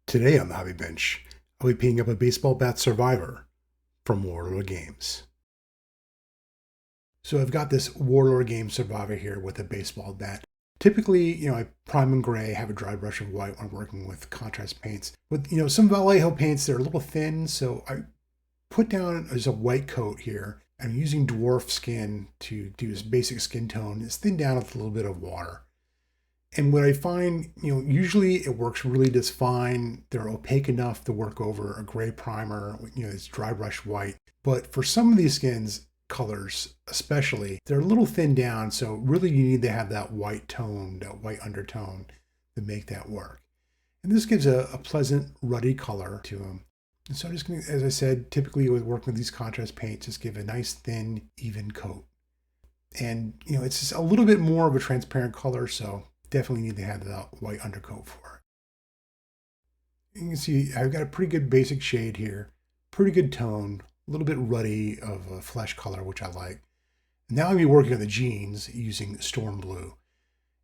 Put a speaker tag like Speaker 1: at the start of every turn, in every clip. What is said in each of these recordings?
Speaker 1: Today on the Hobby Bench, I'll be painting up a baseball bat survivor from Warlord Games. So I've got this Warlord Games survivor here with a baseball bat. Typically, I prime and gray, have a dry brush of white when working with contrast paints. With, some Vallejo paints, they're a little thin, so I put down as a white coat here. I'm using Dwarf Skin to do this basic skin tone. It's thinned down with a little bit of water. And what I find, usually it works really just fine. They're opaque enough to work over a gray primer, it's dry brush white. But for some of these skins, colors especially, they're a little thinned down. So really you need to have that white tone, that white undertone to make that work. And this gives a pleasant ruddy color to them. And so I'm just going to, as I said, typically with working with these contrast paints, just give a nice thin, even coat. And, it's just a little bit more of a transparent color. So definitely need to have that white undercoat for it. You can see I've got a pretty good basic shade here, pretty good tone, a little bit ruddy of a flesh color, which I like. Now I'm going to be working on the jeans using Storm Blue.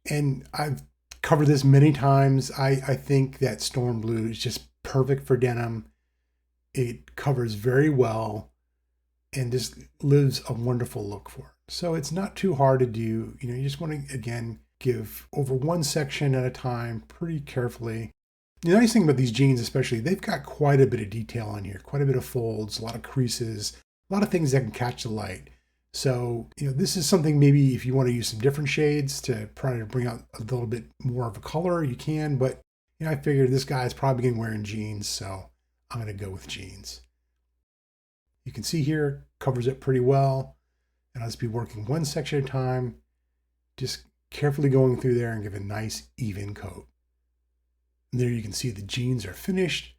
Speaker 1: And I've covered this many times. I think that Storm Blue is just perfect for denim. It covers very well and just lives a wonderful look for it. So it's not too hard to do. You just want to, again, give over one section at a time pretty carefully. The nice thing about these jeans especially, they've got quite a bit of detail on here, quite a bit of folds, a lot of creases, a lot of things that can catch the light. So, this is something maybe if you want to use some different shades to try to bring out a little bit more of a color, you can, but I figured this guy's probably going to be wearing jeans, so I'm going to go with jeans. You can see here, covers it pretty well, and I'll just be working one section at a time, just carefully going through there and give a nice even coat. And there you can see the jeans are finished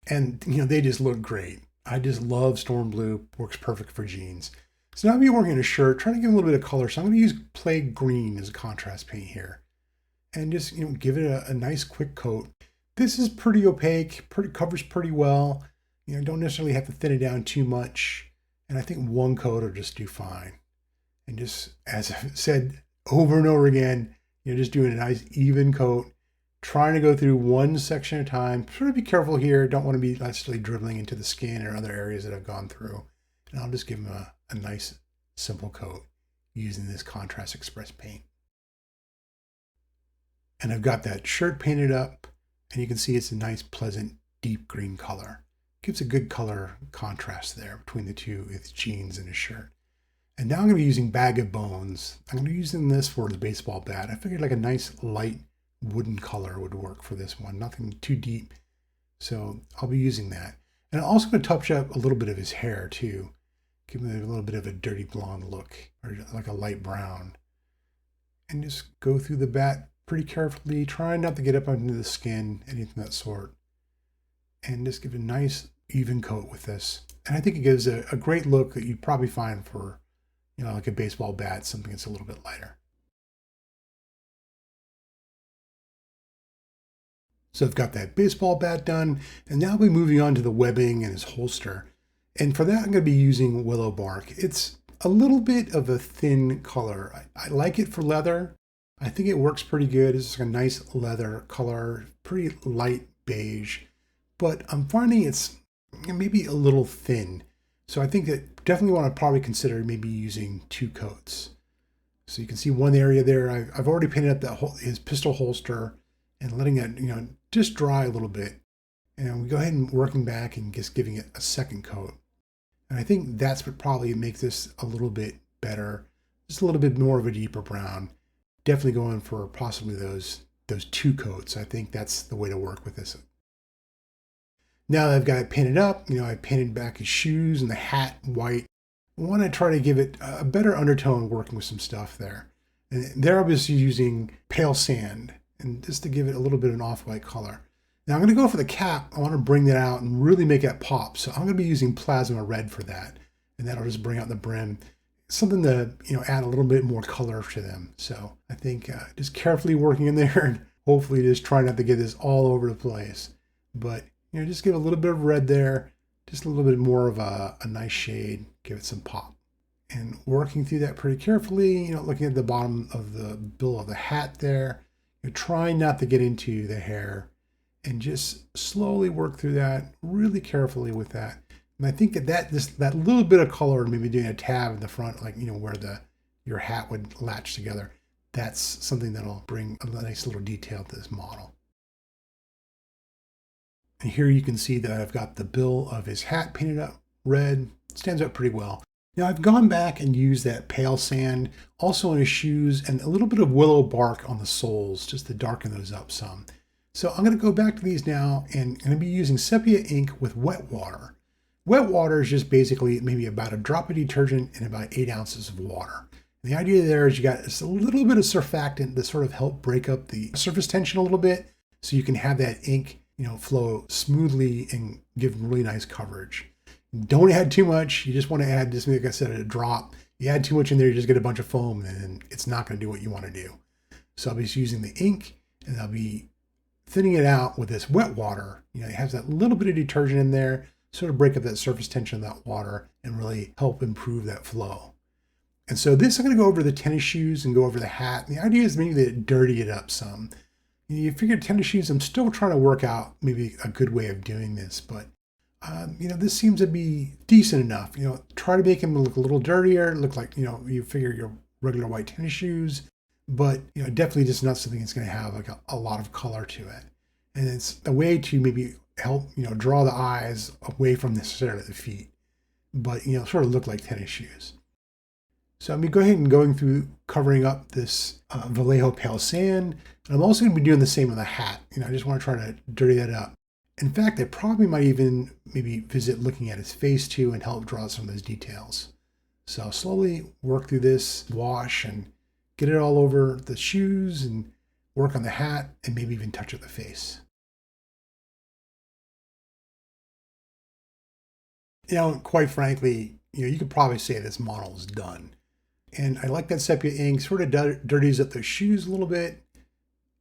Speaker 1: and they just look great. I just love Storm Blue, works perfect for jeans. So now I'm going to be working on a shirt, trying to give a little bit of color. So I'm going to use Plague Green as a contrast paint here and just give it a nice quick coat. This is pretty opaque, covers pretty well. Don't necessarily have to thin it down too much. And I think one coat will just do fine. And just as I said, over and over again, just doing a nice even coat, trying to go through one section at a time. Sort of be careful here. Don't want to be necessarily dribbling into the skin or other areas that I've gone through. And I'll just give them a nice, simple coat using this Contrast Express paint. And I've got that shirt painted up, and you can see it's a nice, pleasant, deep green color. Gives a good color contrast there between the two, its jeans and his shirt. And now I'm going to be using Bag of Bones. I'm going to be using this for the baseball bat. I figured like a nice light wooden color would work for this one. Nothing too deep. So I'll be using that. And I'm also going to touch up a little bit of his hair too. Give him a little bit of a dirty blonde look, or like a light brown. And just go through the bat pretty carefully, trying not to get up under the skin, anything of that sort. And just give a nice even coat with this. And I think it gives a great look that you'd probably find for like a baseball bat, something that's a little bit lighter. So I've got that baseball bat done, and now I'll be moving on to the webbing and his holster. And for that, I'm going to be using Willow Bark. It's a little bit of a thin color. I like it for leather. I think it works pretty good. It's a nice leather color, pretty light beige, but I'm finding it's maybe a little thin. So I think that definitely want to probably consider maybe using two coats. So you can see one area there. I've already painted up his pistol holster and letting it, just dry a little bit. And we go ahead and working back and just giving it a second coat. And I think that's what probably makes this a little bit better. Just a little bit more of a deeper brown. Definitely going for possibly those two coats. I think that's the way to work with this. Now that I've got it painted up, I painted back his shoes and the hat white. I want to try to give it a better undertone working with some stuff there. And there I'll be using pale sand and just to give it a little bit of an off-white color. Now I'm going to go for the cap. I want to bring that out and really make that pop. So I'm going to be using plasma red for that. And that'll just bring out the brim. Something to, add a little bit more color to them. So I think just carefully working in there and hopefully just try not to get this all over the place. But just give a little bit of red there, just a little bit more of a nice shade, give it some pop. And working through that pretty carefully, looking at the bottom of the bill of the hat there, trying not to get into the hair and just slowly work through that really carefully with that. And I think that little bit of color, maybe doing a tab in the front, like, where your hat would latch together, that's something that'll bring a nice little detail to this model. And here you can see that I've got the bill of his hat painted up red. It stands out pretty well. Now I've gone back and used that pale sand also on his shoes and a little bit of willow bark on the soles just to darken those up some. So I'm going to go back to these now, and I'm going to be using sepia ink with wet water. Wet water is just basically maybe about a drop of detergent and about 8 ounces of water. And the idea there is you got just a little bit of surfactant to sort of help break up the surface tension a little bit so you can have that ink flow smoothly and give really nice coverage. Don't add too much. You just want to add, just like I said, a drop. You add too much in there, you just get a bunch of foam, and then it's not going to do what you want to do. So I'll be just using the ink, and I'll be thinning it out with this wet water. It has that little bit of detergent in there, sort of break up that surface tension of that water and really help improve that flow. And so this, I'm going to go over the tennis shoes and go over the hat. And the idea is maybe to dirty it up some. You figure tennis shoes, I'm still trying to work out maybe a good way of doing this, but this seems to be decent enough. Try to make them look a little dirtier, look like, you figure your regular white tennis shoes, but, definitely just not something that's going to have like a lot of color to it. And it's a way to maybe help, draw the eyes away from necessarily the feet, but, sort of look like tennis shoes. So I'm going to go ahead and going through covering up this Vallejo pale sand. And I'm also going to be doing the same with the hat. I just want to try to dirty that up. In fact, I probably might even maybe visit looking at his face too and help draw some of those details. So I'll slowly work through this, wash and get it all over the shoes and work on the hat and maybe even touch up the face. Quite frankly, you could probably say this model is done. And I like that sepia ink, sort of dirties up those shoes a little bit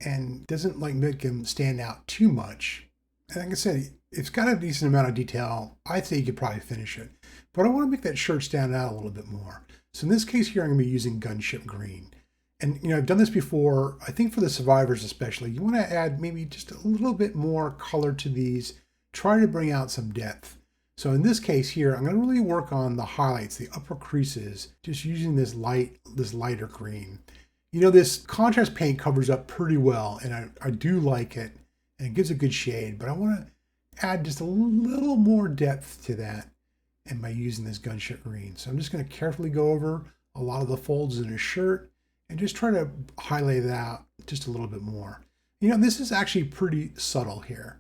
Speaker 1: and doesn't make them stand out too much. And like I said, it's got a decent amount of detail. I'd say you could probably finish it, but I want to make that shirt stand out a little bit more. So in this case here, I'm going to be using Gunship green. And I've done this before. I think for the survivors especially, you want to add maybe just a little bit more color to these, try to bring out some depth. So in this case here, I'm going to really work on the highlights, the upper creases, just using this lighter green. This contrast paint covers up pretty well, and I do like it, and it gives a good shade, but I want to add just a little more depth to that and by using this Gunship green. So I'm just going to carefully go over a lot of the folds in his shirt and just try to highlight that out just a little bit more. This is actually pretty subtle here.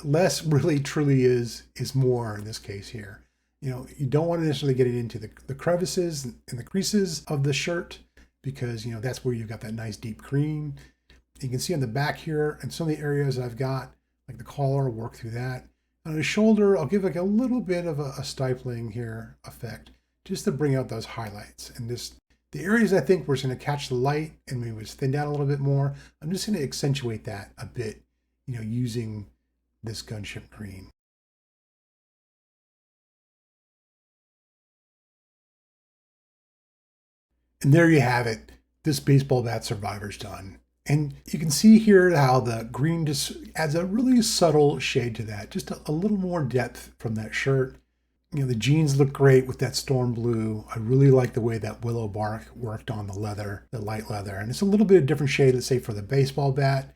Speaker 1: Less really truly is more in this case here. You don't want to necessarily get it into the crevices and the creases of the shirt because, that's where you've got that nice deep green. You can see on the back here and some of the areas I've got, like the collar, work through that. On the shoulder, I'll give like a little bit of a stifling here effect just to bring out those highlights. And the areas I think we're going to catch the light and maybe it's thinned out a little bit more, I'm just going to accentuate that a bit, using this Gunship green. And there you have it. This baseball bat survivor's done. And you can see here how the green just adds a really subtle shade to that, just a little more depth from that shirt. The jeans look great with that storm blue. I really like the way that Willow Bark worked on the leather, the light leather. And it's a little bit of different shade, let's say, for the baseball bat.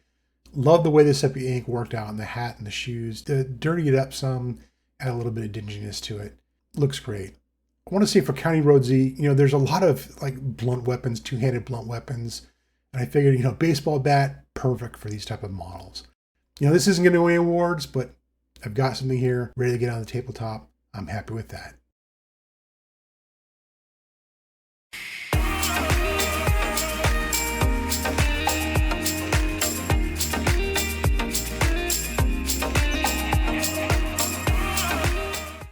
Speaker 1: Love the way the sepia ink worked out on the hat and the shoes. To dirty it up some, add a little bit of dinginess to it. Looks great. I want to say for County Road Z, there's a lot of like blunt weapons, two-handed blunt weapons. And I figured, baseball bat, perfect for these type of models. This isn't going to win awards, but I've got something here ready to get on the tabletop. I'm happy with that.